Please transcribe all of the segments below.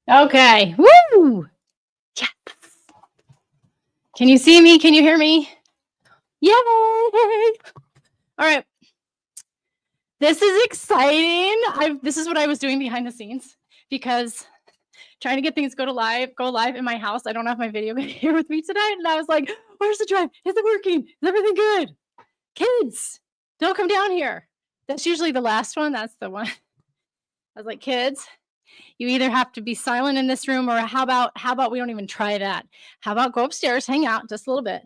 Okay. Woo! Yes. Can you see me? Can you hear me? Yay! All right. This is exciting. This is what I was doing behind the scenes because trying to get things go live in my house. I don't have my video here with me tonight, and I was like, "Where's the drive? Is it working? Is everything good?" Kids, don't come down here. That's usually the last one. That's the one. I was like, kids, you either have to be silent in this room, or how about we don't even try that? How about go upstairs, hang out just a little bit?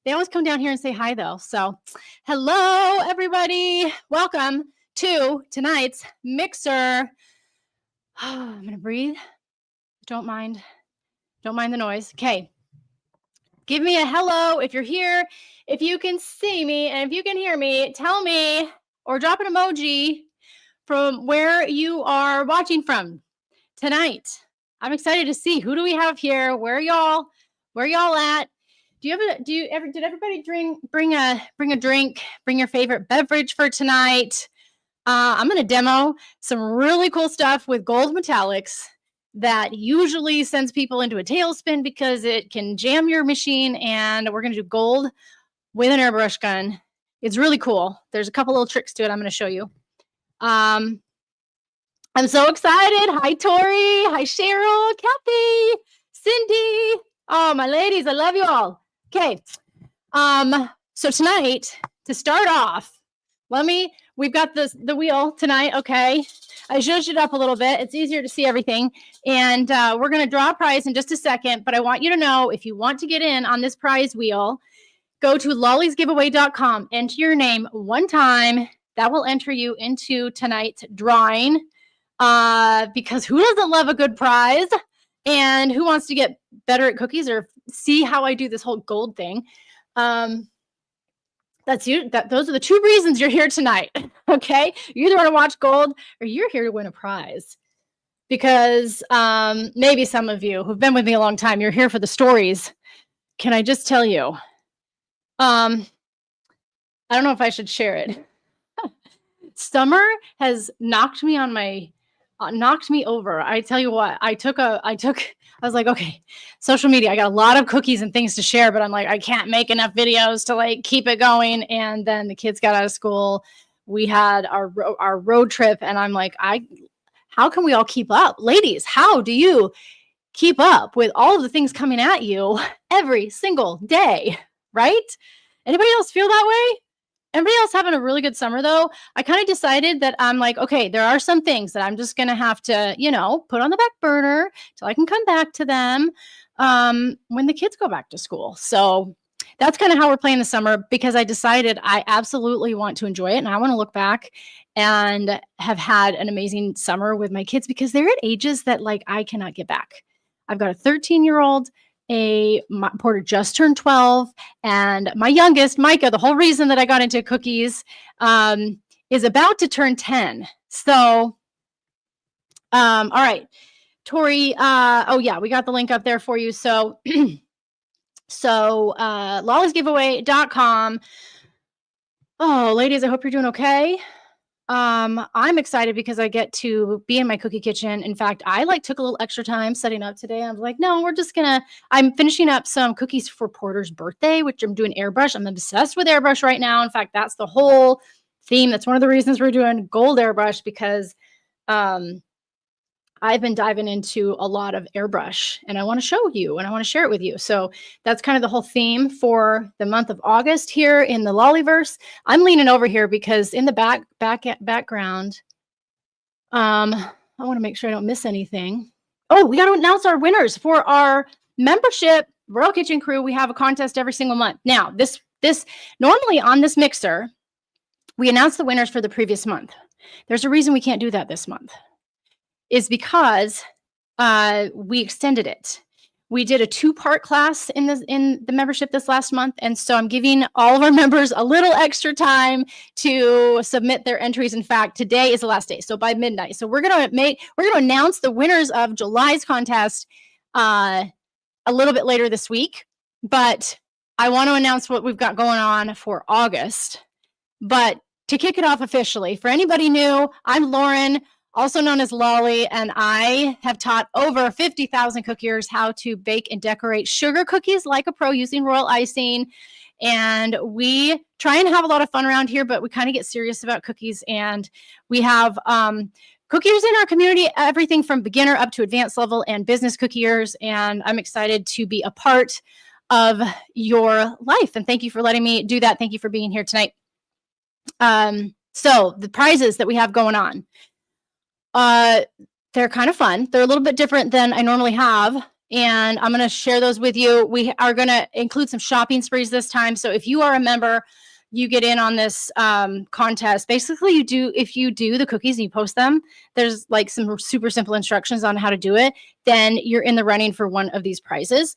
They always come down here and say hi though. So, hello everybody. Welcome to tonight's mixer. I'm going to breathe. Don't mind the noise. Okay. Give me a hello if you're here. If you can see me and if you can hear me, tell me or drop an emoji from where you are watching from tonight. I'm excited to see who do we have here. Where y'all at? Did everybody bring a drink, bring your favorite beverage for tonight? I'm going to demo some really cool stuff with gold metallics that usually sends people into a tailspin because it can jam your machine, and we're going to do gold with an airbrush gun. It's really cool. There's a couple little tricks to it I'm going to show you. I'm so excited. Hi, Tori. Hi, Cheryl, Kathy, Cindy. Oh, my ladies, I love you all. Okay. So tonight, to start off, we've got the wheel tonight, okay? I zhuzhed it up a little bit. It's easier to see everything. And we're going to draw a prize in just a second, but I want you to know, if you want to get in on this prize wheel, go to lollysgiveaway.com, enter your name one time. That will enter you into tonight's drawing, because who doesn't love a good prize? And who wants to get better at cookies or see how I do this whole gold thing? Those are the two reasons you're here tonight. Okay, you either want to watch gold or you're here to win a prize. Because maybe some of you who've been with me a long time, you're here for the stories. Can I just tell you? I don't know if I should share it. Summer has knocked me over. I tell you what, I was like, okay, social media, I got a lot of cookies and things to share, but I'm like, I can't make enough videos to like keep it going. And then the kids got out of school. We had our road trip, and I'm like, how can we all keep up? Ladies, how do you keep up with all of the things coming at you every single day, right? Anybody else feel that way? Everybody else having a really good summer though? I kind of decided that I'm like, okay, there are some things that I'm just going to have to, put on the back burner till I can come back to them when the kids go back to school. So that's kind of how we're playing the summer, because I decided I absolutely want to enjoy it. And I want to look back and have had an amazing summer with my kids, because they're at ages that like I cannot get back. I've got a 13-year-old, my Porter just turned 12, and my youngest, Micah, the whole reason that I got into cookies, is about to turn 10. So, all right, Tori, oh yeah, we got the link up there for you. So, lollysgiveaway.com. Oh, ladies, I hope you're doing okay. I'm excited because I get to be in my cookie kitchen. In fact, I took a little extra time setting up today. I was like, no, I'm finishing up some cookies for Porter's birthday, which I'm doing airbrush. I'm obsessed with airbrush right now. In fact, that's the whole theme. That's one of the reasons we're doing gold airbrush, because I've been diving into a lot of airbrush, and I want to show you and I want to share it with you. So that's kind of the whole theme for the month of August here in the Lollyverse. I'm leaning over here because in the background, I want to make sure I don't miss anything. Oh, we got to announce our winners for our membership Royal Kitchen Crew. We have a contest every single month. Now, this normally on this mixer, we announce the winners for the previous month. There's a reason we can't do that this month. Is because we extended it. We did a 2-part class in the membership this last month, and so I'm giving all of our members a little extra time to submit their entries. In fact, today is the last day, so by midnight. So we're gonna announce the winners of July's contest a little bit later this week, but I want to announce what we've got going on for August. But to kick it off officially, for anybody new, I'm Lauren. also known as Lolly, and I have taught over 50,000 cookiers how to bake and decorate sugar cookies like a pro using royal icing. And we try and have a lot of fun around here, but we kind of get serious about cookies. And we have cookiers in our community, everything from beginner up to advanced level and business cookiers. And I'm excited to be a part of your life. And thank you for letting me do that. Thank you for being here tonight. So the prizes that we have going on, they're kind of fun. They're a little bit different than I normally have. And I'm going to share those with you. We are going to include some shopping sprees this time. So if you are a member, you get in on this contest. Basically, if you do the cookies and you post them, there's like some super simple instructions on how to do it. Then you're in the running for one of these prizes.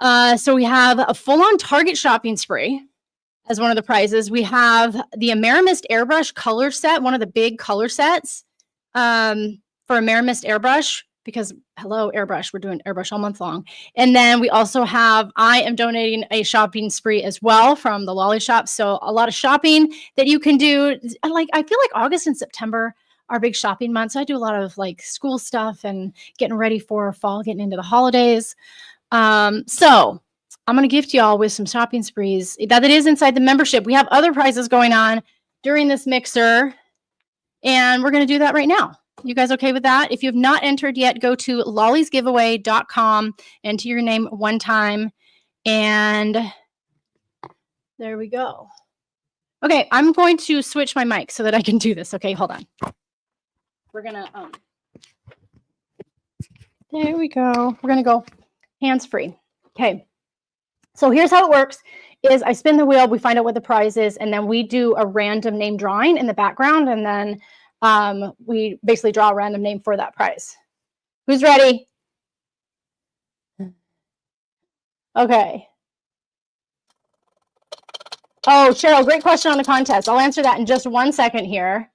So we have a full-on Target shopping spree as one of the prizes. We have the Amerimist Airbrush color set, one of the big color sets for Amerimist Airbrush, because hello, Airbrush, we're doing Airbrush all month long. And then we also have, I am donating a shopping spree as well from the Lolly Shop. So a lot of shopping that you can do. I feel like August and September are big shopping months. So I do a lot of like school stuff and getting ready for fall, getting into the holidays. So I'm going to gift y'all with some shopping sprees. That is inside the membership. We have other prizes going on during this mixer, and we're going to do that right now. You guys okay with that? If you have not entered yet, go to lollysgiveaway.com, enter your name one time, and there we go. Okay, I'm going to switch my mic so that I can do this. Okay, hold on. We're going to, there we go. We're going to go hands-free. Okay. So here's how it works is I spin the wheel, we find out what the prize is, and then we do a random name drawing in the background, and then we basically draw a random name for that prize. Who's ready? Okay. Oh, Cheryl, great question on the contest. I'll answer that in just 1 second here.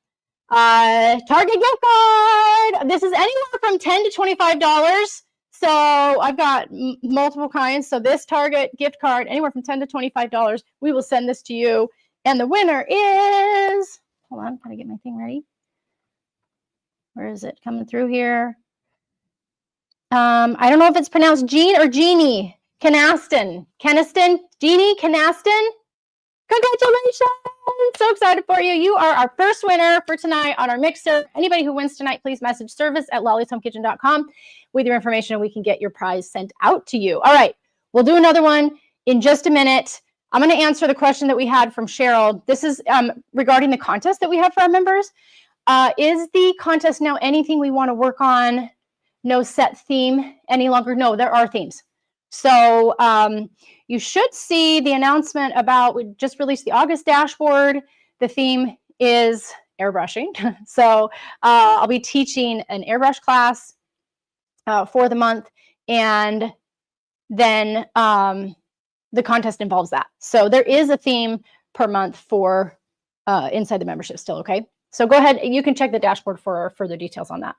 Target gift card. This is anywhere from $10 to $25. So I've got multiple kinds. So this Target gift card, anywhere from $10 to $25. We will send this to you. And the winner is, hold on, gotta get my thing ready. Where is it coming through here? I don't know if it's pronounced Jean or Jeannie. Keniston. Jeannie Keniston. Congratulations. So excited for you. You are our first winner for tonight on our mixer. Anybody who wins tonight, please message service@lollyshomekitchen.com with your information, and we can get your prize sent out to you. All right. We'll do another one in just a minute. I'm going to answer the question that we had from Cheryl. This is regarding the contest that we have for our members. Is the contest now anything we want to work on? No set theme any longer? No, there are themes. So you should see the announcement about, we just released the August dashboard. The theme is airbrushing. So I'll be teaching an airbrush class for the month. And then the contest involves that. So there is a theme per month for inside the membership still, okay? So go ahead, you can check the dashboard for further details on that.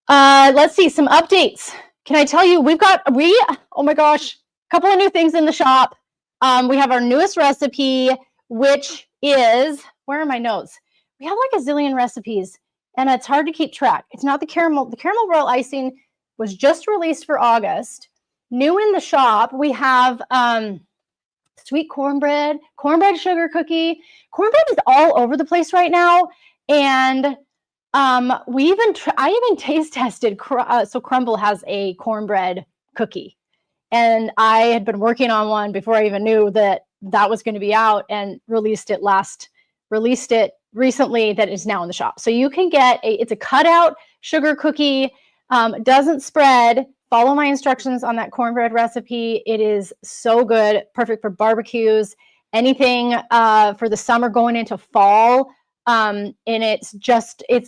Let's see, some updates. Can I tell you, oh my gosh, a couple of new things in the shop. We have our newest recipe, which is, where are my notes? We have like a zillion recipes, and it's hard to keep track. It's not the caramel. The caramel royal icing was just released for August. New in the shop, we have sweet cornbread sugar cookie. Cornbread is all over the place right now, and I even taste tested. So Crumble has a cornbread cookie, and I had been working on one before I even knew that was going to be out, and released it recently. That is now in the shop. So you can get it's a cutout sugar cookie. Doesn't spread. Follow my instructions on that cornbread recipe. It is so good, perfect for barbecues, anything for the summer going into fall. And it's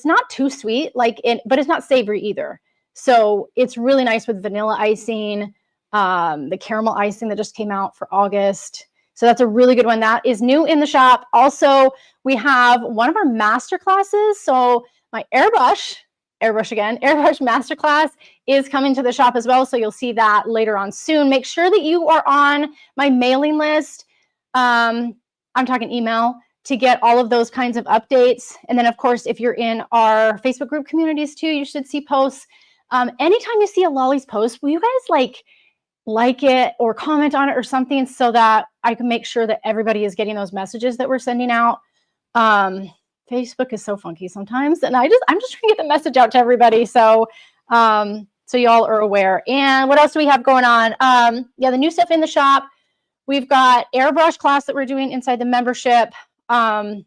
not too sweet, but it's not savory either. So it's really nice with vanilla icing, the caramel icing that just came out for August. So that's a really good one. That is new in the shop. Also, we have one of our master classes. So my airbrush masterclass is coming to the shop as well. So you'll see that later on soon. Make sure that you are on my mailing list. I'm talking email. to get all of those kinds of updates. And then, of course, if you're in our Facebook group communities too, you should see posts. Anytime you see a Lollies post, will you guys like it or comment on it or something so that I can make sure that everybody is getting those messages that we're sending out. Facebook is so funky sometimes, and I'm just trying to get the message out to everybody. So so y'all are aware. And what else do we have going on? Yeah, the new stuff in the shop. We've got airbrush class that we're doing inside the membership. And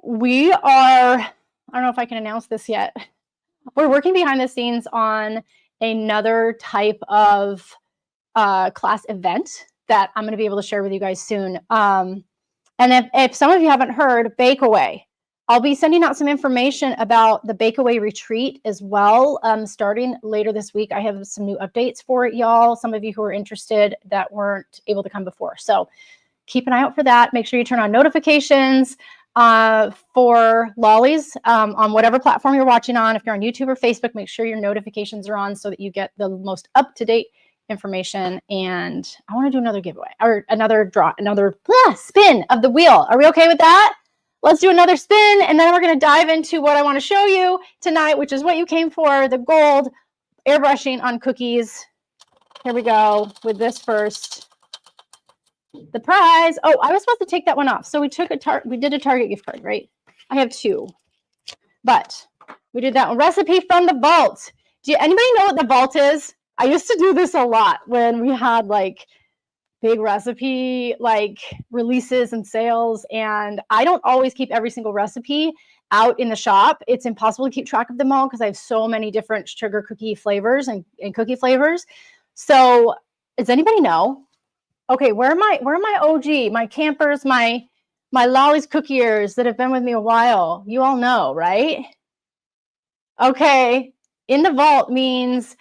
we are, I don't know if I can announce this yet. We're working behind the scenes on another type of class event that I'm going to be able to share with you guys soon. And if some of you haven't heard, Bake Away. I'll be sending out some information about the Bake Away retreat as well, starting later this week. I have some new updates for it, y'all. Some of you who are interested that weren't able to come before. So keep an eye out for that. Make sure you turn on notifications for Lollies on whatever platform you're watching on. If you're on YouTube or Facebook, make sure your notifications are on so that you get the most up-to-date information. And I want to do another giveaway or another draw, another spin of the wheel. Are we okay with that? Let's do another spin, and then we're going to dive into what I want to show you tonight, which is what you came for, the gold airbrushing on cookies. Here we go with this first. The prize. Oh, I was supposed to take that one off. So we took we did a Target gift card, right? I have 2, but we did that one. Recipe from the vault. Do anybody know what the vault is? I used to do this a lot when we had big recipe releases and sales, and I don't always keep every single recipe out in the shop. It's impossible to keep track of them all because I have so many different sugar cookie flavors and cookie flavors. So does anybody know? Okay, where are my OG, my campers, my Lollies cookiers that have been with me a while? You all know, right? Okay, in the vault means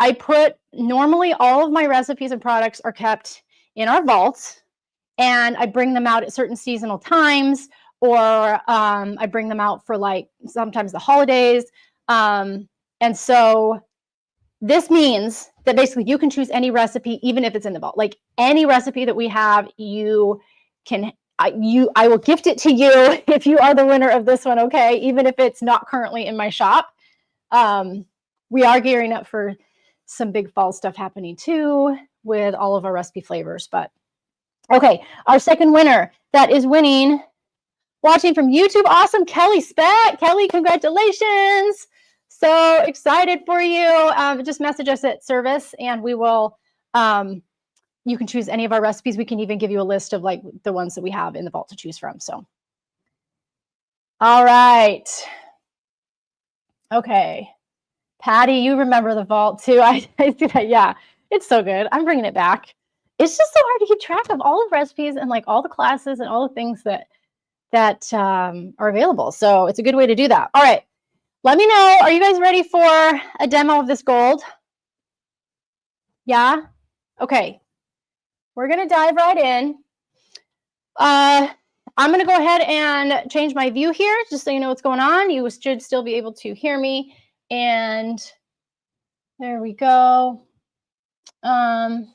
I put, normally all of my recipes and products are kept in our vaults, and I bring them out at certain seasonal times, or I bring them out for sometimes the holidays. And so this means that basically you can choose any recipe, even if it's in the vault. Any recipe that we have, you can, I will gift it to you if you are the winner of this one, okay? Even if it's not currently in my shop. We are gearing up for some big fall stuff happening too with all of our recipe flavors. But okay, our second winner that is winning, watching from YouTube, awesome, Kelly Speck. Kelly, congratulations. So excited for you. Just message us at service and we will, you can choose any of our recipes. We can even give you a list of the ones that we have in the vault to choose from. So, all right. Okay. Patty, you remember the vault too. I see that. Yeah, it's so good. I'm bringing it back. It's just so hard to keep track of all the recipes and all the classes and all the things that are available. So it's a good way to do that. All right. Let me know. Are you guys ready for a demo of this gold? Yeah? Okay. We're going to dive right in. I'm going to go ahead and change my view here just so you know what's going on. You should still be able to hear me. And there we go. And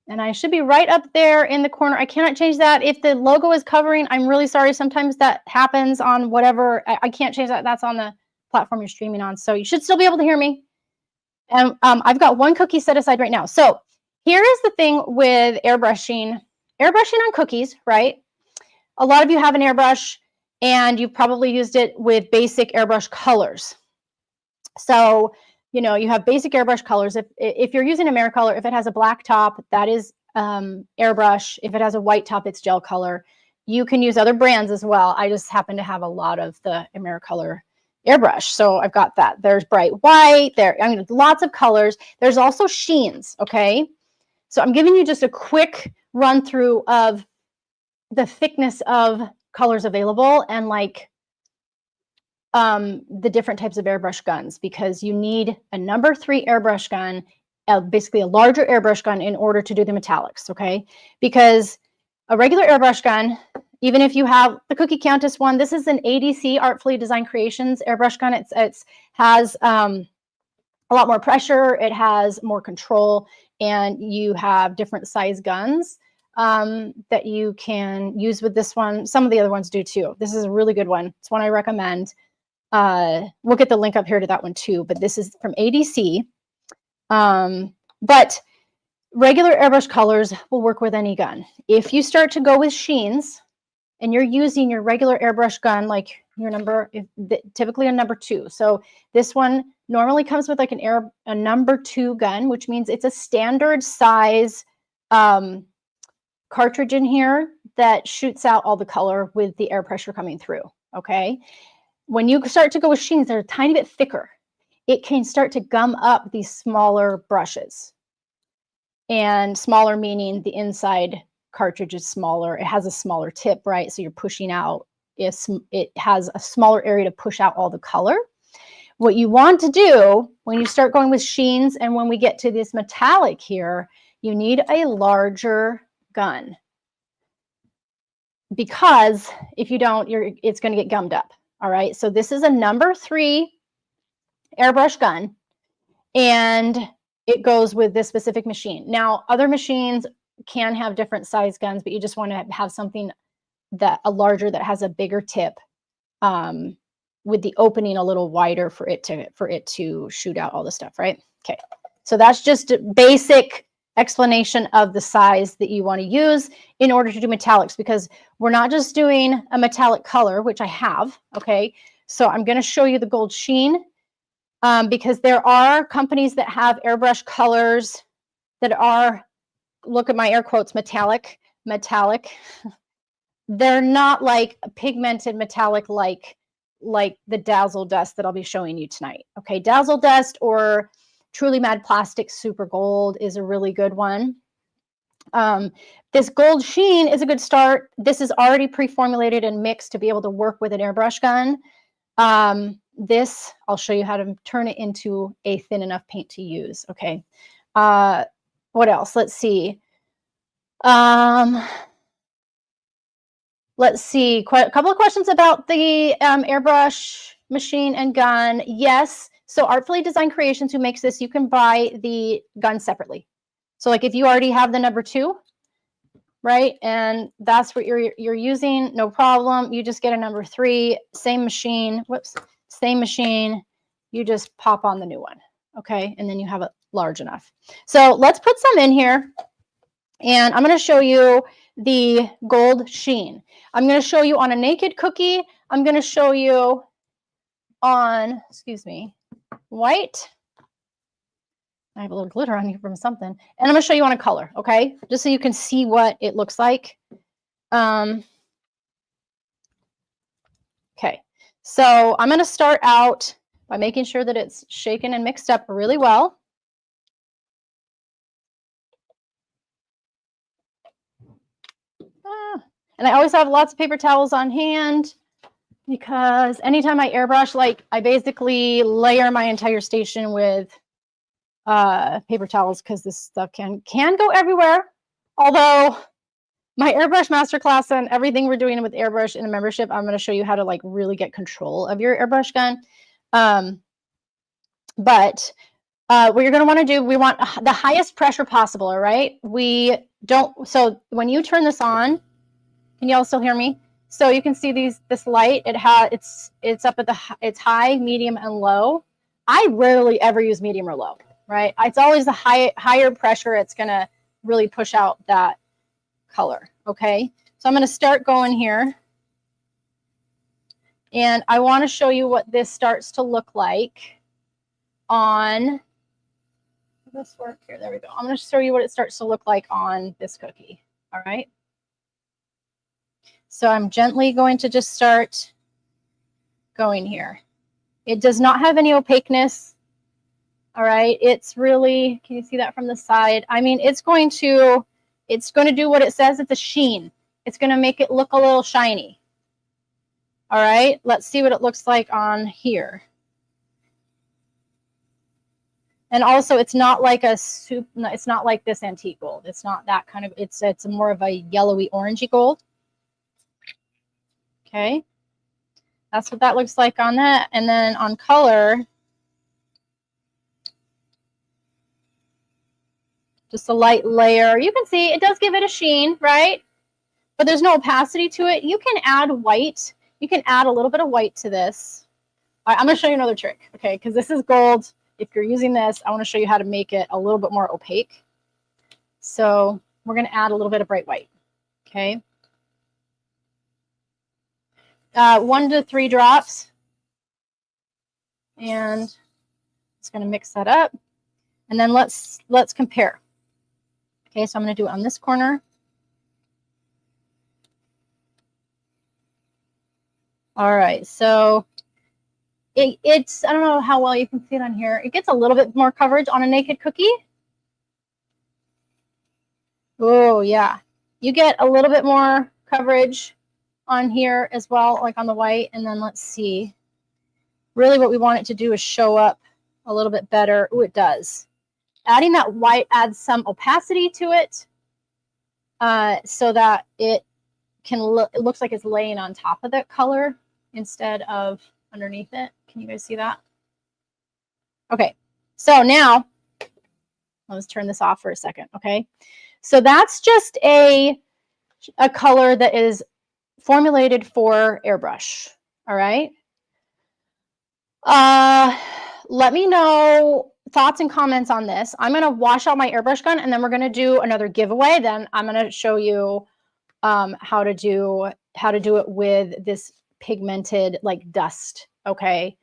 I should be right up there in the corner. I cannot change that. If the logo is covering, I'm really sorry. Sometimes that happens on whatever. I can't change that. That's on the platform you're streaming on. So you should still be able to hear me. And I've got 1 cookie set aside right now. So here is the thing with airbrushing. Airbrushing on cookies, right? A lot of you have an airbrush and you've probably used it with basic airbrush colors. So, you have basic airbrush colors. If you're using a Americolor, if it has a black top, that is airbrush. If it has a white top, it's gel color. You can use other brands as well. I just happen to have a lot of the Americolor airbrush. So I've got that. There's bright white, lots of colors. There's also sheens, okay? So I'm giving you just a quick run through of the thickness of colors available and the different types of airbrush guns, because you need a number 3 airbrush gun, basically a larger airbrush gun in order to do the metallics, okay? Because a regular airbrush gun, even if you have the Cookie Countess one, this is an ADC, Artfully Designed Creations airbrush gun. It has a lot more pressure, it has more control, and you have different size guns that you can use with this one. Some of the other ones do too. This is a really good one. It's one I recommend. We'll get the link up here to that one too, but this is from ADC. But regular airbrush colors will work with any gun. If you start to go with sheens and you're using your regular airbrush gun, like your typically a number 2. So this one normally comes with like a number 2 gun, which means it's a standard size cartridge in here that shoots out all the color with the air pressure coming through. Okay. When you start to go with sheens, they're a tiny bit thicker. It can start to gum up these smaller brushes. And smaller meaning the inside cartridge is smaller. It has a smaller tip, right? So you're pushing out, it has a smaller area to push out all the color. What you want to do when you start going with sheens and when we get to this metallic here, you need a larger gun. Because if you don't, it's going to get gummed up. All right. So this is a number 3 airbrush gun. And it goes with this specific machine. Now, other machines can have different size guns, but you just want to have something a larger that has a bigger tip with the opening a little wider for it to shoot out all the stuff, right? Okay. So that's just a basic explanation of the size that you want to use in order to do metallics, because we're not just doing a metallic color, which I have. Okay. So I'm going to show you the gold sheen. Because there are companies that have airbrush colors that are, look at my air quotes, metallic. They're not like a pigmented metallic like the Dazzle dust that I'll be showing you tonight. Okay, Dazzle dust or Truly Mad Plastic Super Gold is a really good one. This gold sheen is a good start. This is already pre-formulated and mixed to be able to work with an airbrush gun. This, I'll show you how to turn it into a thin enough paint to use. Okay. What else? Let's see. Let's see. A couple of questions about the airbrush machine and gun. Yes. So Artfully Designed Creations, who makes this, you can buy the gun separately. So like if you already have the number 2, right? And that's what you're using, no problem. You just get a number 3, same machine. Whoops. Same machine, you just pop on the new one, okay? And then you have it large enough. So let's put some in here, and I'm going to show you the gold sheen. I'm going to show you on a naked cookie. I'm going to show you on, excuse me, white. I have a little glitter on here from something. And I'm going to show you on a color, okay? Just so you can see what it looks like. Okay. So I'm going to start out by making sure that it's shaken and mixed up really well. And I always have lots of paper towels on hand because anytime I airbrush, like I basically layer my entire station with paper towels because this stuff can go everywhere. Although my airbrush masterclass and everything we're doing with airbrush in a membership, I'm going to show you how to like really get control of your airbrush gun. But what you're going to want to do, we want the highest pressure possible. All right. So when you turn this on, can y'all still hear me? So you can see this light, it's up at it's high, medium, and low. I rarely ever use medium or low, right? It's always the higher pressure. It's going to really push out that color. Okay, so I'm going to start going here, and I want to show you what this starts to look like on this work here. There we go. I'm going to show you what it starts to look like on this cookie. All right, so I'm gently going to just start going here. It does not have any opaqueness. All right, it's really, can you see that from the side? I mean, it's going to do what it says. It's a sheen. It's going to make it look a little shiny. All right, let's see what it looks like on here. And also, it's not like it's not like this antique gold. It's not that kind of, it's more of a yellowy orangey gold. Okay, that's what that looks like on that. And then on color, Just a light layer. You can see it does give it a sheen, right? But there's no opacity to it. You can add white. You can add a little bit of white to this. All right, I'm going to show you another trick, okay? Because this is gold. If you're using this, I want to show you how to make it a little bit more opaque. So we're going to add a little bit of bright white, okay? 1 to 3 drops. And it's going to mix that up. And then let's compare. Okay, so I'm going to do it on this corner. All right, so it's, I don't know how well you can see it on here. It gets a little bit more coverage on a naked cookie. Oh, yeah. You get a little bit more coverage on here as well, like on the white. And then let's see. Really what we want it to do is show up a little bit better. Oh, it does. Adding that white adds some opacity to it so that it can look, it looks like it's laying on top of that color instead of underneath it. Can you guys see that? Okay, so now let's turn this off for a second, okay? So that's just a color that is formulated for airbrush, all right? Let me know thoughts and comments on this. I'm going to wash out my airbrush gun, and then we're going to do another giveaway. Then I'm going to show you how to do it with this pigmented like dust, okay?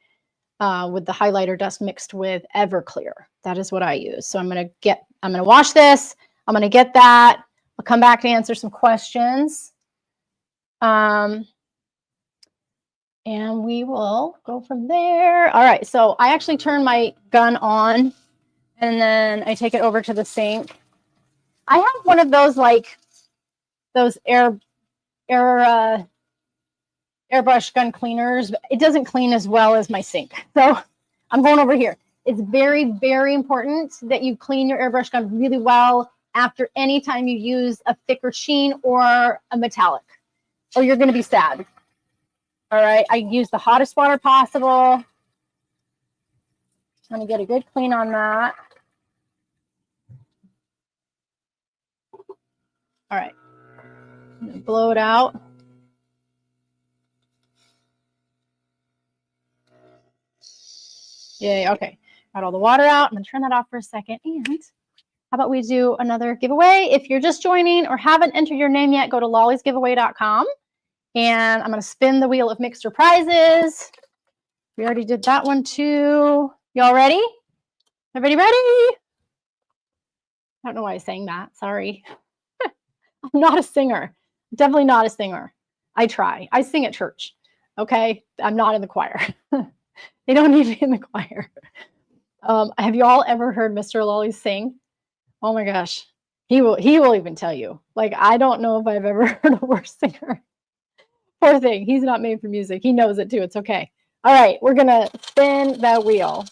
With the highlighter dust mixed with Everclear. That is what I use. So I'm going to wash this. I'm going to get that. I'll come back to answer some questions. And we will go from there. All right, so I actually turn my gun on and then I take it over to the sink. I have one of those like those airbrush gun cleaners. It doesn't clean as well as my sink. So I'm going over here. It's very, very important that you clean your airbrush gun really well after any time you use a thicker sheen or a metallic, or you're going to be sad. All right, I use the hottest water possible. I'm going to get a good clean on that. All right, I'm going to blow it out. Yay, okay. Got all the water out. I'm going to turn that off for a second. And how about we do another giveaway? If you're just joining or haven't entered your name yet, go to lollysgiveaway.com. And I'm going to spin the wheel of mixer prizes. We already did that one too. Y'all ready? Everybody ready? I don't know why I sang that. Sorry. I'm not a singer. Definitely not a singer. I try. I sing at church. Okay? I'm not in the choir. They don't need me in the choir. Have you all ever heard Mr. Lolly sing? Oh my gosh. He will even tell you. Like, I don't know if I've ever heard a worse singer. Poor thing. He's not made for music. He knows it too. It's okay. All right. We're going to spin the wheel.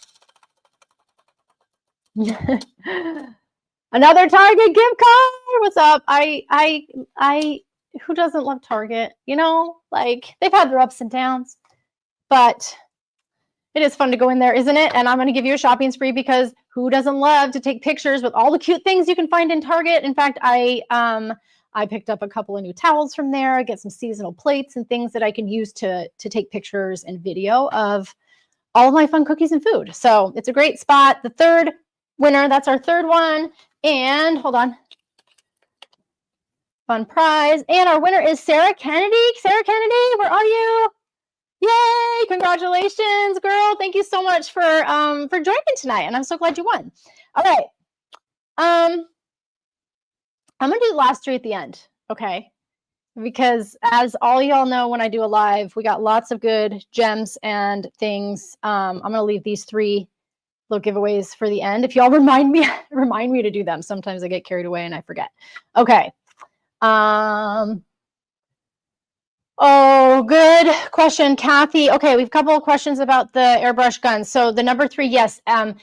Another Target gift card. What's up? Who doesn't love Target? You know, like they've had their ups and downs, but it is fun to go in there, isn't it? And I'm going to give you a shopping spree because who doesn't love to take pictures with all the cute things you can find in Target? In fact, I picked up a couple of new towels from there. I get some seasonal plates and things that I can use to take pictures and video of all of my fun cookies and food. So it's a great spot. The third winner, that's our third one. And hold on. Fun prize. And our winner is Sarah Kennedy. Sarah Kennedy, where are you? Yay! Congratulations, girl. Thank you so much for joining tonight. And I'm so glad you won. All right. I'm going to do the last three at the end, okay? Because as all y'all know, when I do a live, we got lots of good gems and things. I'm going to leave these three little giveaways for the end. If y'all remind me to do them. Sometimes I get carried away and I forget. Okay. Oh, good question, Kathy. Okay, we have a couple of questions about the airbrush gun. So the number 3, yes. At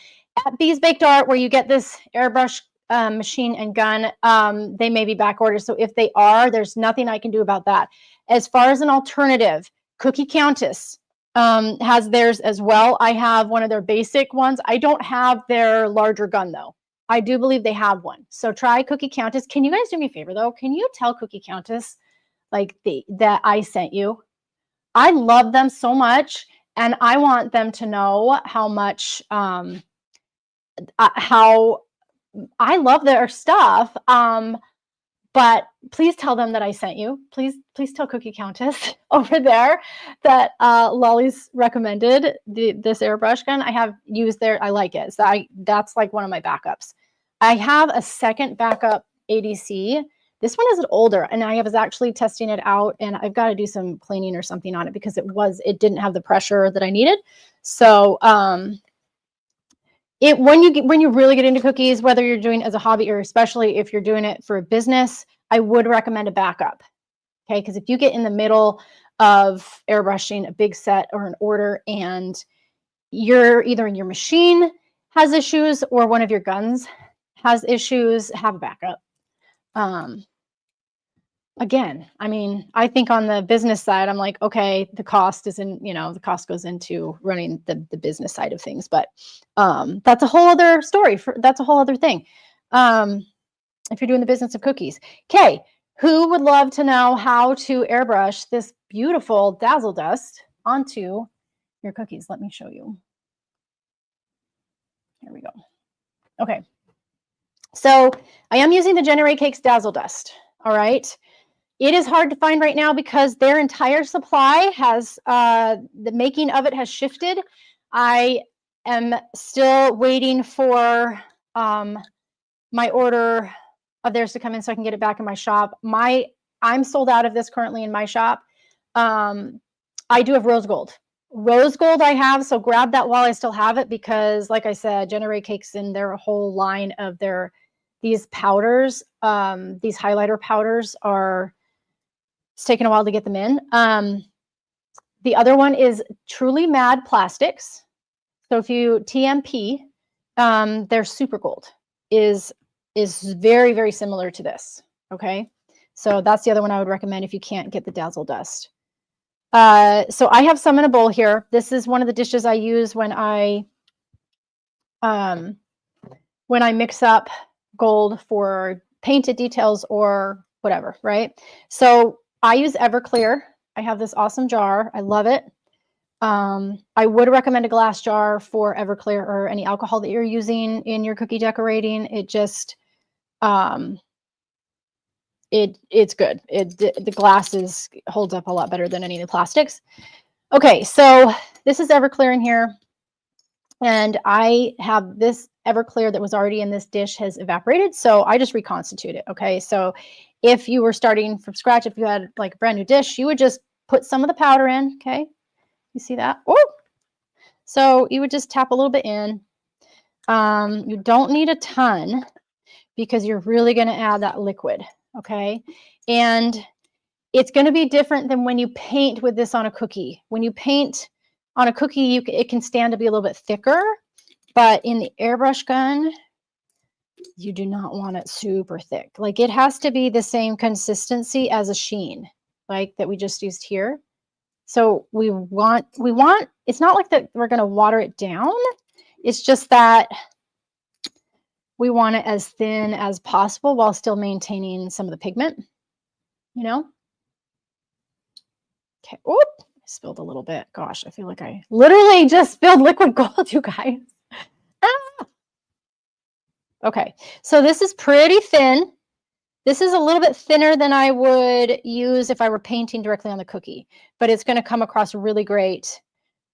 Bees Baked Art, where you get this airbrush machine and gun, they may be back ordered. So if they are, there's nothing I can do about that. As far as an alternative, Cookie Countess has theirs as well. I have one of their basic ones. I don't have their larger gun though. I do believe they have one. So try Cookie Countess. Can you guys do me a favor though? Can you tell Cookie Countess like that I sent you? I love them so much, and I want them to know how much how I love their stuff. But please tell them that I sent you. Please tell Cookie Countess over there that Lolly's recommended this airbrush gun. I have used I like it. So that's like one of my backups. I have a second backup ADC. This one is older, and I was actually testing it out, and I've got to do some cleaning or something on it because it didn't have the pressure that I needed. So when you really get into cookies, whether you're doing it as a hobby or especially if you're doing it for a business, I would recommend a backup. Okay, because if you get in the middle of airbrushing a big set or an order and you're either your machine has issues or one of your guns has issues, have a backup. Again, I mean, I think on the business side, I'm like, okay, the cost the cost goes into running the business side of things, but that's a whole other story. That's a whole other thing. If you're doing the business of cookies. Okay, who would love to know how to airbrush this beautiful Dazzle dust onto your cookies? Let me show you. Here we go. Okay, so I am using the Generate Cakes Dazzle dust. All right. It is hard to find right now because their entire supply has, the making of it has shifted. I am still waiting for my order of theirs to come in so I can get it back in my shop. I'm sold out of this currently in my shop. I do have rose gold. Rose gold I have, so grab that while I still have it because, like I said, Generate Cakes in their whole line of these powders, these highlighter powders it's taken a while to get them in. The other one is Truly Mad Plastics. So if you TMP, their Super Gold is very, very similar to this. Okay. So that's the other one I would recommend if you can't get the Dazzle dust. So I have some in a bowl here. This is one of the dishes I use when I mix up gold for painted details or whatever, right? So I use Everclear. I have this awesome jar. I love it. I would recommend a glass jar for Everclear or any alcohol that you're using in your cookie decorating. It just, it's good. The glass holds up a lot better than any of the plastics. Okay, so this is Everclear in here. And I have this Everclear that was already in this dish has evaporated. So I just reconstitute it. Okay, so if you were starting from scratch, if you had like a brand new dish, you would just put some of the powder in. Okay, you see that? Oh, so you would just tap a little bit in. You don't need a ton because you're really going to add that liquid. Okay, and it's going to be different than when you paint with this on a cookie. When you paint on a cookie, it can stand to be a little bit thicker, but in the airbrush gun, you do not want it super thick. Like it has to be the same consistency as a sheen, like that we just used here. So we want, it's not like that we're going to water it down. It's just that we want it as thin as possible while still maintaining some of the pigment, you know? Okay. Oop, I spilled a little bit. Gosh, I feel like I literally just spilled liquid gold, you guys. Ah. Okay, so this is pretty thin. This is a little bit thinner than I would use if I were painting directly on the cookie, but it's going to come across really great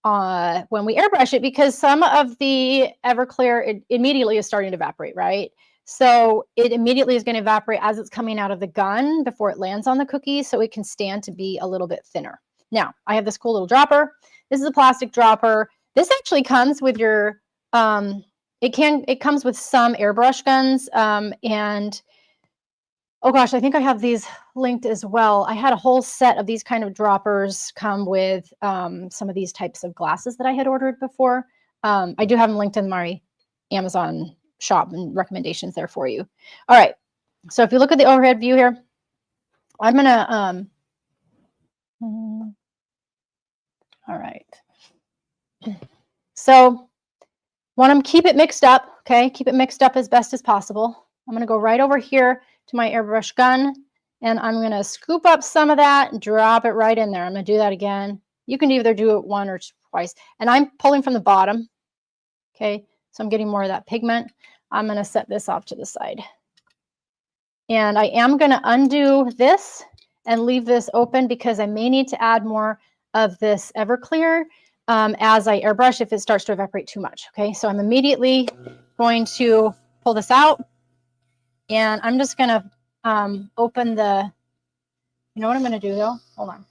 when we airbrush it because some of the Everclear, it immediately is starting to evaporate, right? So it immediately is going to evaporate as it's coming out of the gun before it lands on the cookie, so it can stand to be a little bit thinner. Now, I have this cool little dropper. This is a plastic dropper. This actually comes with your, it comes with some airbrush guns, and oh gosh, I think I have these linked as well. I had a whole set of these kind of droppers come with some of these types of glasses that I had ordered before. I do have them linked in my Amazon shop and recommendations there for you. All right, so if you look at the overhead view here, I'm gonna, all right. So Want to keep it mixed up, okay? Keep it mixed up as best as possible. I'm going to go right over here to my airbrush gun, and I'm going to scoop up some of that and drop it right in there. I'm going to do that again. You can either do it one or twice, and I'm pulling from the bottom, okay? So I'm getting more of that pigment. I'm going to set this off to the side. And I am going to undo this and leave this open because I may need to add more of this Everclear as I airbrush if it starts to evaporate too much. Okay, so I'm immediately going to pull this out, and I'm just going to open the, you know what I'm going to do though? Hold on.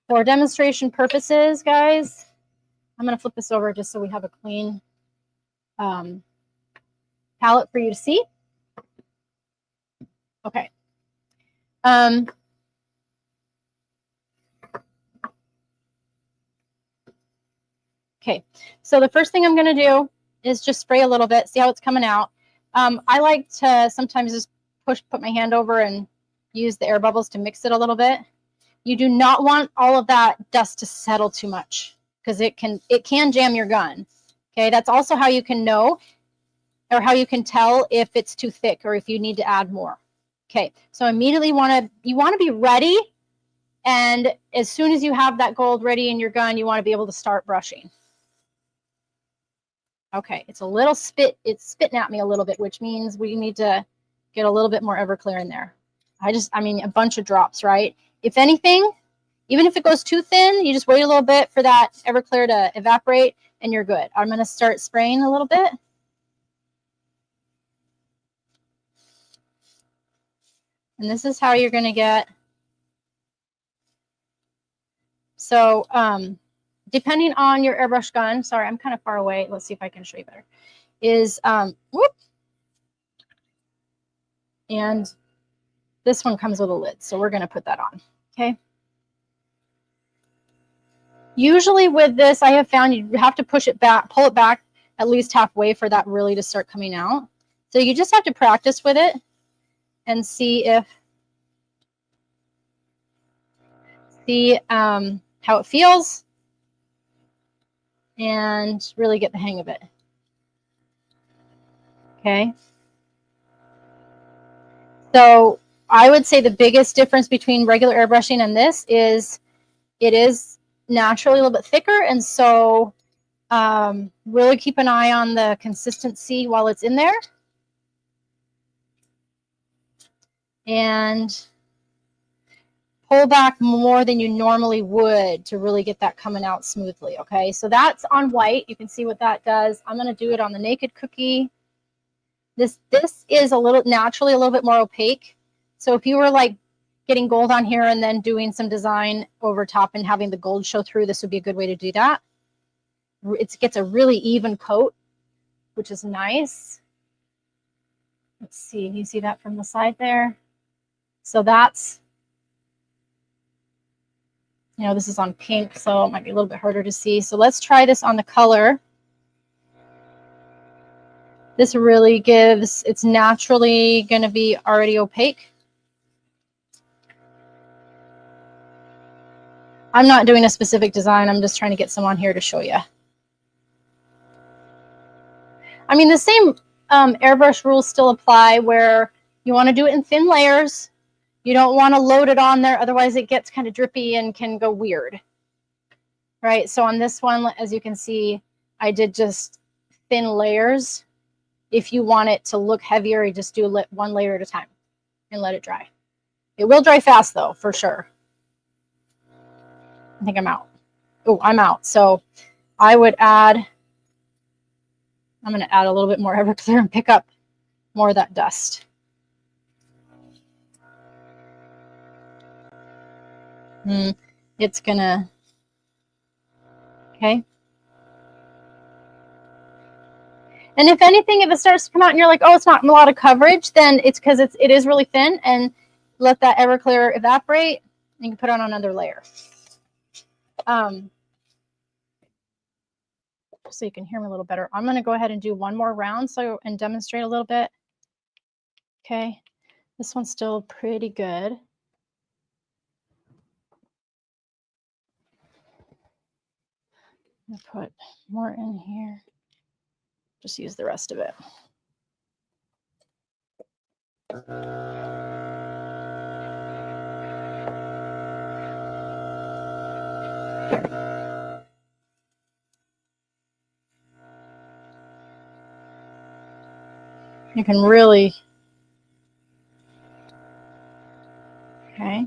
For demonstration purposes, guys, I'm going to flip this over just so we have a clean palette for you to see. Okay. Okay, so the first thing I'm going to do is just spray a little bit, see how it's coming out. I like to sometimes just put my hand over and use the air bubbles to mix it a little bit. You do not want all of that dust to settle too much because it can jam your gun. Okay, that's also how you can know or how you can tell if it's too thick or if you need to add more. Okay, so immediately you want to be ready, and as soon as you have that gold ready in your gun, you want to be able to start brushing. Okay, it's a little it's spitting at me a little bit, which means we need to get a little bit more Everclear in there. I mean, a bunch of drops, right? If anything, even if it goes too thin, you just wait a little bit for that Everclear to evaporate and you're good. I'm going to start spraying a little bit. And this is how you're going to get. So, depending on your airbrush gun, sorry, I'm kind of far away. Let's see if I can show you better. Is, whoop. And this one comes with a lid, so we're going to put that on, okay? Usually with this, I have found you have to push it back, pull it back at least halfway for that really to start coming out. So you just have to practice with it and see how it feels and really get the hang of it. Okay. So I would say the biggest difference between regular airbrushing and this is it is naturally a little bit thicker, and so really keep an eye on the consistency while it's in there. And pull back more than you normally would to really get that coming out smoothly, okay? So that's on white. You can see what that does. I'm going to do it on the Naked Cookie. This is naturally a little bit more opaque. So if you were like getting gold on here and then doing some design over top and having the gold show through, this would be a good way to do that. It gets a really even coat, which is nice. Let's see, you see that from the side there? So that's, you know, this is on pink, so it might be a little bit harder to see. So let's try this on the color. This really gives, it's naturally going to be already opaque. I'm not doing a specific design. I'm just trying to get some on here to show you. I mean, the same airbrush rules still apply where you want to do it in thin layers. You don't want to load it on there. Otherwise, it gets kind of drippy and can go weird. Right? So on this one, as you can see, I did just thin layers. If you want it to look heavier, you just do one layer at a time and let it dry. It will dry fast, though, for sure. I think I'm out. Oh, I'm out. So I would add, I'm going to add a little bit more Everclear and pick up more of that dust. It's going to, okay. And if anything, if it starts to come out and you're like, oh, it's not a lot of coverage, then it's because it is really thin, and let that Everclear evaporate. And you can put on another layer. So you can hear me a little better. I'm going to go ahead and do one more round and demonstrate a little bit. Okay, this one's still pretty good. I'm going to put more in here. just use the rest of it. You can really, okay.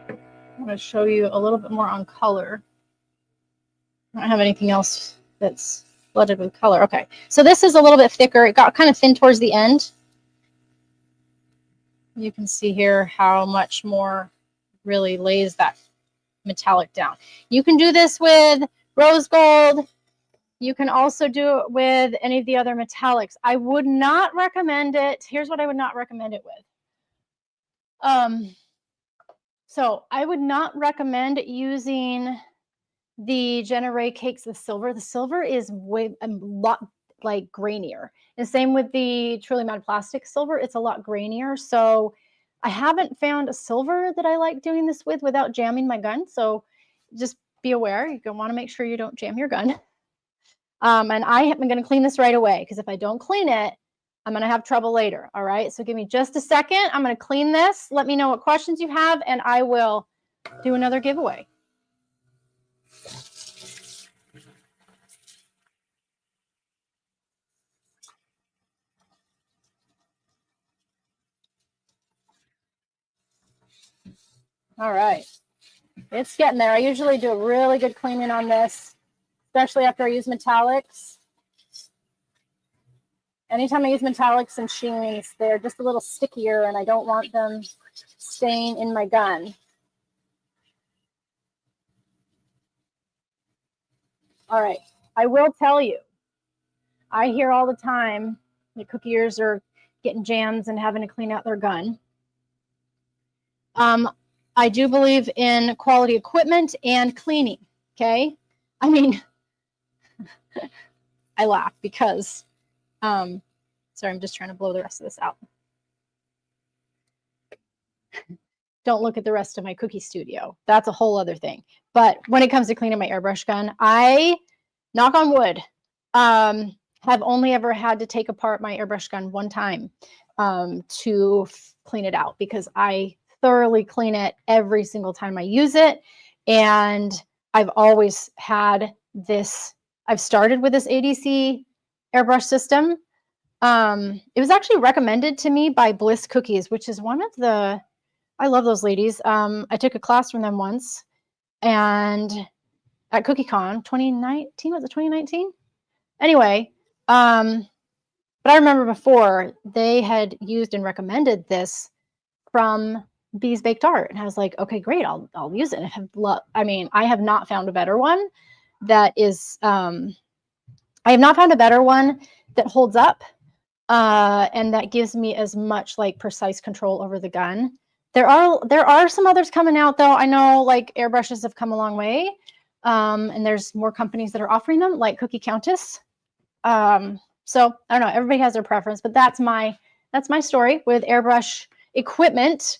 I'm going to show you a little bit more on color. I don't have anything else that's flooded with color. Okay, so this is a little bit thicker. It got kind of thin towards the end. You can see here how much more really lays that metallic down. You can do this with rose gold. You can also do it with any of the other metallics. I would not recommend it. Here's what I would not recommend it with. So I would not recommend using the Genere Cakes with silver. The silver is way a lot like grainier. And same with the Truly Matte Plastic silver. It's a lot grainier. So I haven't found a silver that I like doing this with without jamming my gun. So just be aware. You're going to want to make sure you don't jam your gun. And I'm going to clean this right away, because if I don't clean it, I'm going to have trouble later. All right. So give me just a second. I'm going to clean this. Let me know what questions you have, and I will do another giveaway. All right. It's getting there. I usually do a really good cleaning on this, especially after I use metallics. Anytime I use metallics and sheens, they're just a little stickier, and I don't want them staying in my gun. All right. I will tell you, I hear all the time that cookiers are getting jams and having to clean out their gun. I do believe in quality equipment and cleaning, okay? I mean, I laugh because, sorry, I'm just trying to blow the rest of this out. Don't look at the rest of my cookie studio. That's a whole other thing. But when it comes to cleaning my airbrush gun, I, knock on wood, have only ever had to take apart my airbrush gun one time to clean it out, because I thoroughly clean it every single time I use it. And I've always had this, I've started with this ADC airbrush system. It was actually recommended to me by Bliss Cookies, which is one of the, I love those ladies. I took a class from them once, and at CookieCon 2019, was it 2019? Anyway, but I remember before they had used and recommended this from Bees Baked Art, and I was like, okay, great, I'll use it. I mean, I have not found a better one that is, I have not found a better one that holds up and that gives me as much like precise control over the gun. There are some others coming out though. I know like airbrushes have come a long way, and there's more companies that are offering them, like Cookie Countess. So I don't know, everybody has their preference, but that's my story with airbrush equipment.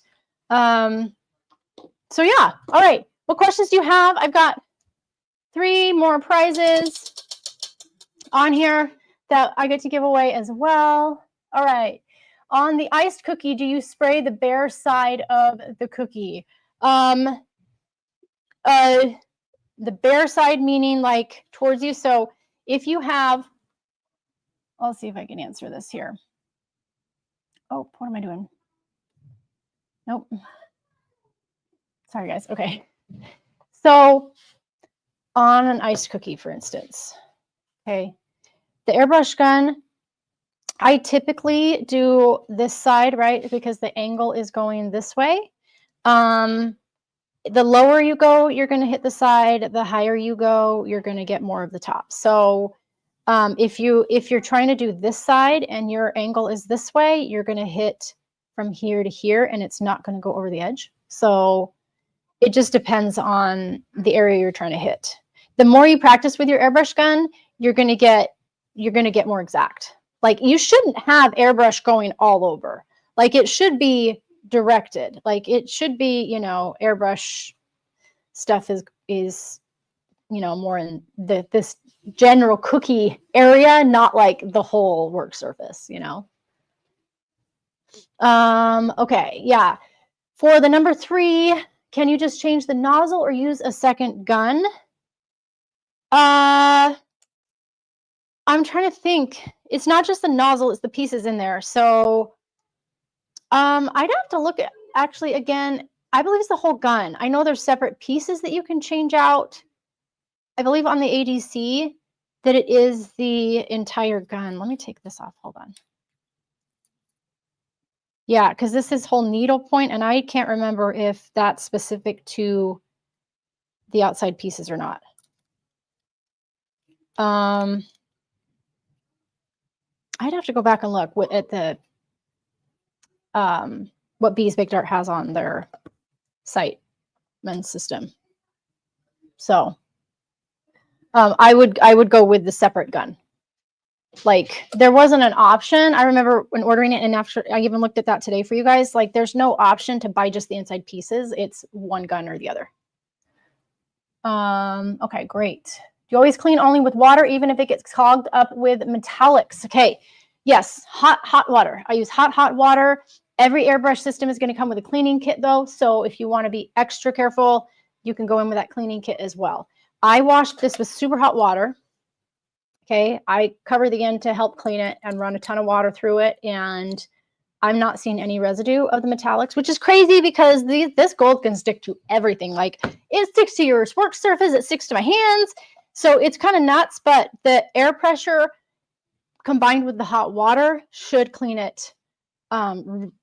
So yeah, all right. What questions do you have? I've got 3 more prizes on here that I get to give away as well. All right. On the iced cookie, do you spray the bare side of the cookie? The bare side meaning like towards you. So if you have, I'll see if I can answer this here. Oh, what am I doing? Nope. Sorry, guys. Okay. So on an iced cookie, for instance, okay, the airbrush gun, I typically do this side, right? Because the angle is going this way. The lower you go, you're going to hit the side. The higher you go, you're going to get more of the top. So if you're trying to do this side and your angle is this way, you're going to hit from here to here, and it's not going to go over the edge. So it just depends on the area you're trying to hit. The more you practice with your airbrush gun, you're going to get more exact. Like you shouldn't have airbrush going all over. Like it should be directed. Like it should be, you know, airbrush stuff is you know, more in this general cookie area, not like the whole work surface, you know. Okay, yeah. For the number 3, can you just change the nozzle or use a second gun? I'm trying to think. It's not just the nozzle, it's the pieces in there. So I'd have to look at, actually, again, I believe it's the whole gun. I know there's separate pieces that you can change out. I believe on the ADC that it is the entire gun. Let me take this off. Hold on. Yeah, because this is whole needle point, and I can't remember if that's specific to the outside pieces or not. I'd have to go back and look at the what Bees Baked Art has on their site men's system. So I would go with the separate gun. Like, there wasn't an option. I remember when ordering it, and after I even looked at that today for you guys, like, there's no option to buy just the inside pieces. It's one gun or the other. Okay, great. You always clean only with water, even if it gets clogged up with metallics. Okay, yes, hot water. I use hot water. Every airbrush system is going to come with a cleaning kit, though. So if you want to be extra careful, you can go in with that cleaning kit as well. I washed this with super hot water. Okay, I cover the end to help clean it and run a ton of water through it, and I'm not seeing any residue of the metallics, which is crazy because this gold can stick to everything. Like, it sticks to your work surface, it sticks to my hands, so it's kind of nuts, but the air pressure combined with the hot water should clean it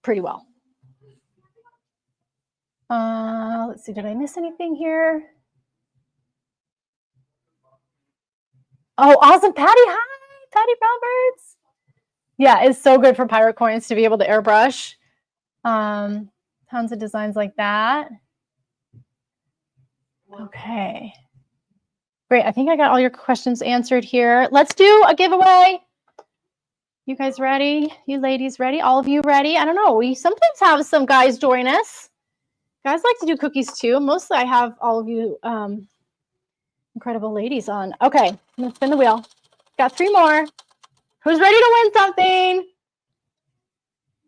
pretty well. Let's see, did I miss anything here? Oh, awesome. Patty, hi. Patty Roberts. Yeah, it's so good for pirate coins to be able to airbrush. Tons of designs like that. Okay. Great. I think I got all your questions answered here. Let's do a giveaway. You guys ready? You ladies ready? All of you ready? I don't know. We sometimes have some guys join us. Guys like to do cookies too. Mostly I have all of you incredible ladies on. Okay, I'm gonna spin the wheel. Got 3 more. Who's ready to win something?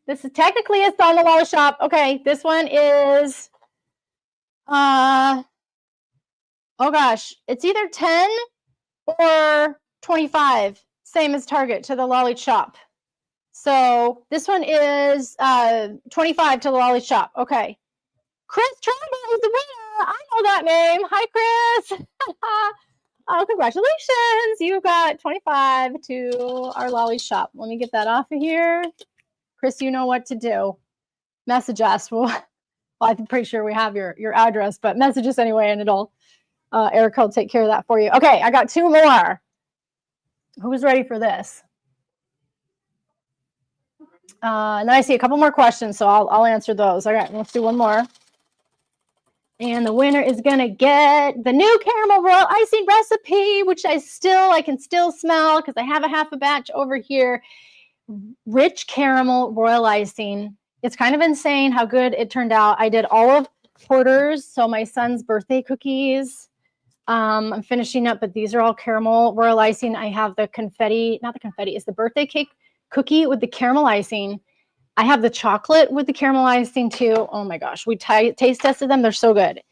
This is technically a on the Lolly Shop. Okay, this one is oh gosh, it's either 10 or 25, same as Target to the Lolly Shop. So this one is 25 to the Lolly Shop. Okay. Chris Trumbull is the winner. I know that name. Hi, Chris. Oh, congratulations. You got 25 to our Lolly Shop. Let me get that off of here. Chris, you know what to do. Message us. Well, I'm pretty sure we have your address, but message us anyway, and it'll Erica will take care of that for you. Okay, I got 2 more. Who's ready for this? And then I see a couple more questions, so I'll answer those. All right, let's do one more. And the winner is going to get the new caramel royal icing recipe, which I can still smell because I have a half a batch over here. Rich caramel royal icing. It's kind of insane how good it turned out. I did all of Porter's, so my son's birthday cookies. I'm finishing up, but these are all caramel royal icing. I have the confetti, not the confetti, it's the birthday cake cookie with the caramel icing. I have the chocolate with the caramel icing too. Oh my gosh, we taste tested them. They're so good.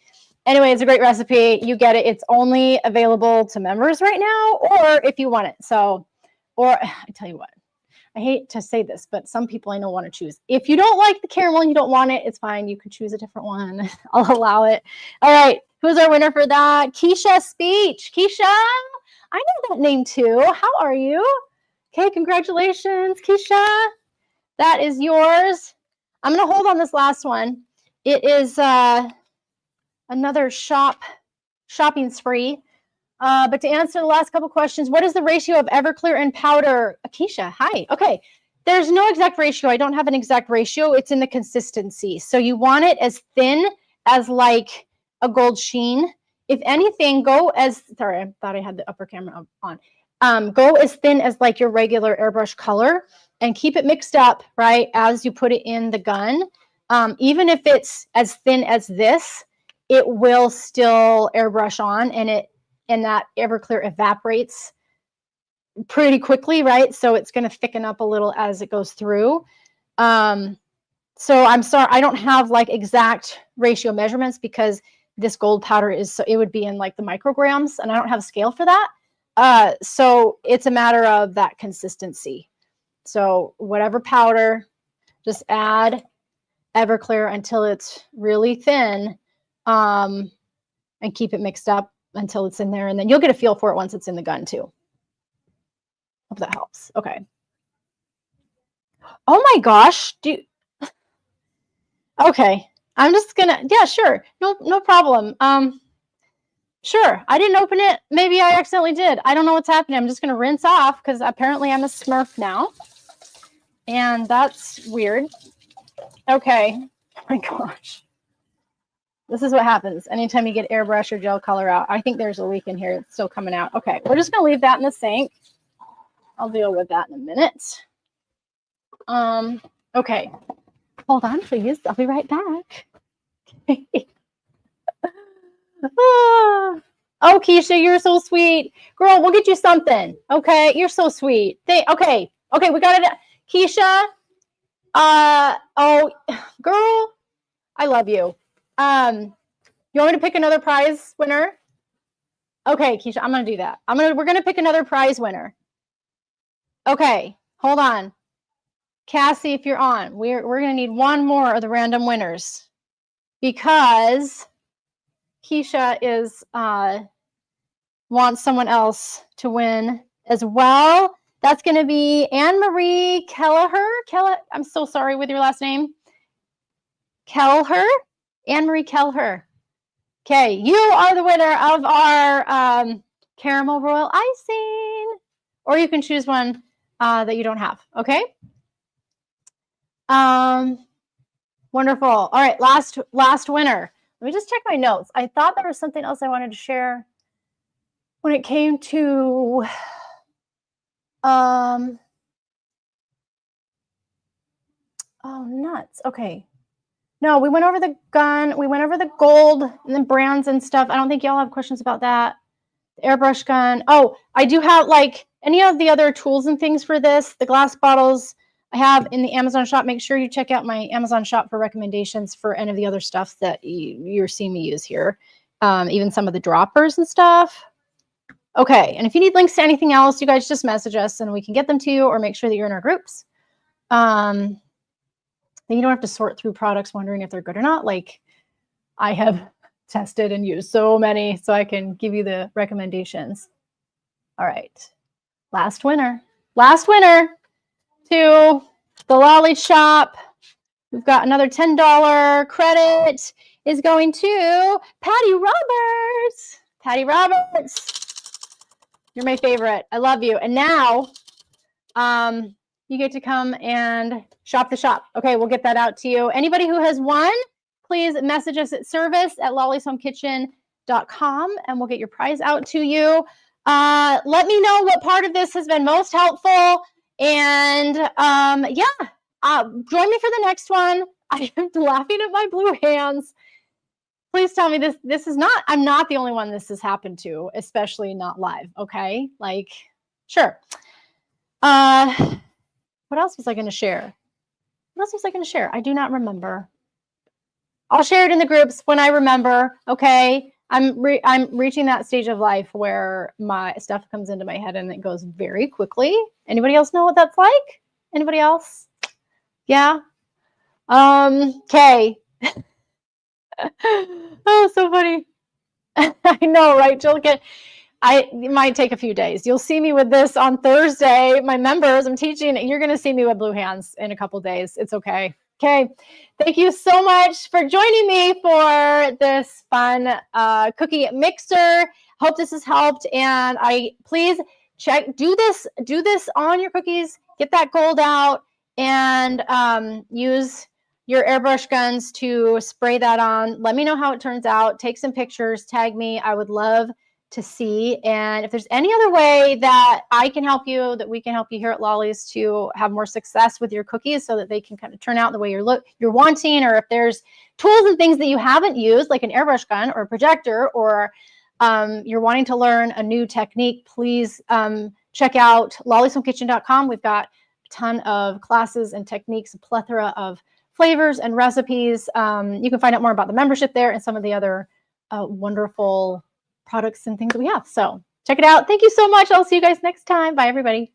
Anyway, it's a great recipe. You get it. It's only available to members right now, or if you want it. So, or I tell you what, I hate to say this, but some people I know want to choose. If you don't like the caramel and you don't want it, it's fine. You can choose a different one. I'll allow it. All right. Who's our winner for that? Keisha Speech. Keisha, I know that name too. How are you? Okay, congratulations, Keisha. That is yours. I'm going to hold on this last one. It is another shopping spree. But to answer the last couple questions, what is the ratio of Everclear and powder? Keisha, hi. Okay. There's no exact ratio. I don't have an exact ratio. It's in the consistency. So you want it as thin as like a gold sheen. If anything, go as, sorry, I thought I had the upper camera on. Go as thin as like your regular airbrush color and keep it mixed up, right, as you put it in the gun. Even if it's as thin as this, it will still airbrush on, and that Everclear evaporates pretty quickly, right? So it's going to thicken up a little as it goes through. So I'm sorry, I don't have like exact ratio measurements because this gold powder is, so it would be in like the micrograms, and I don't have a scale for that. So it's a matter of that consistency. So whatever powder, just add Everclear until it's really thin, and keep it mixed up until it's in there. And then you'll get a feel for it once it's in the gun too. Hope that helps. Okay. Oh my gosh. Okay. I'm just gonna, yeah, sure. No problem. Sure. I didn't open it. Maybe I accidentally did. I don't know what's happening. I'm just gonna rinse off because apparently I'm a Smurf now. And that's weird. Okay. Oh my gosh. This is what happens anytime you get airbrush or gel color out. I think there's a leak in here. It's still coming out. Okay. We're just gonna leave that in the sink. I'll deal with that in a minute. Okay. Hold on, please. I'll be right back. Oh, Keisha, you're so sweet. Girl, we'll get you something. Okay, you're so sweet. Okay, we got it. Keisha, oh, girl, I love you. You want me to pick another prize winner? Okay, Keisha, I'm going to do that. We're going to pick another prize winner. Okay, hold on. Cassie, if you're on, we're going to need one more of the random winners because Keisha is wants someone else to win as well. That's going to be Anne-Marie Kelleher. I'm so sorry with your last name. Kelleher? Anne-Marie Kelleher. Okay, you are the winner of our caramel royal icing. Or you can choose one that you don't have, okay? Wonderful. All right, last winner. Let me just check my notes. I thought there was something else I wanted to share when it came to oh, nuts. Okay. No, we went over the gun. We went over the gold and the brands and stuff. I don't think y'all have questions about that. The airbrush gun. Oh, I do have like any of the other tools and things for this. The glass bottles I have in the Amazon shop. Make sure you check out my Amazon shop for recommendations for any of the other stuff that you're seeing me use here. Even some of the droppers and stuff. Okay, and if you need links to anything else, you guys just message us and we can get them to you, or make sure that you're in our groups. Then you don't have to sort through products wondering if they're good or not. Like I have tested and used so many, so I can give you the recommendations. All right, last winner to the Lolly Shop. We've got another $10 credit is going to Patty Roberts. Patty Roberts, you're my favorite. I love you. And now you get to come and shop the shop. Okay, we'll get that out to you. Anybody who has won, please message us at service@lollishomekitchen.com and we'll get your prize out to you. Let me know what part of this has been most helpful. And join me for the next one. I am laughing at my blue hands. Please tell me this is not, I'm not the only one this has happened to, especially not live. Okay, like, sure. What else was I going to share? I do not remember. I'll share it in the groups when I remember. Okay, I'm reaching that stage of life where my stuff comes into my head and it goes very quickly. Anybody else know what that's like? Anybody else? Yeah. Okay. Oh, so funny. I know, right, Jill? It might take a few days. You'll see me with this on Thursday. My members, I'm teaching. You're going to see me with blue hands in a couple days. It's okay. Okay. Thank you so much for joining me for this fun cookie mixer. Hope this has helped. And please do this on your cookies. Get that gold out and use your airbrush guns to spray that on. Let me know how it turns out. Take some pictures. Tag me. I would love to see. And if there's any other way that I can help you, that we can help you here at Lolly's to have more success with your cookies so that they can kind of turn out the way you're wanting, or if there's tools and things that you haven't used, like an airbrush gun or a projector, or you're wanting to learn a new technique, please check out lollysomekitchen.com. We've got a ton of classes and techniques, a plethora of flavors and recipes. You can find out more about the membership there and some of the other wonderful products and things that we have. So check it out. Thank you so much. I'll see you guys next time. Bye, everybody.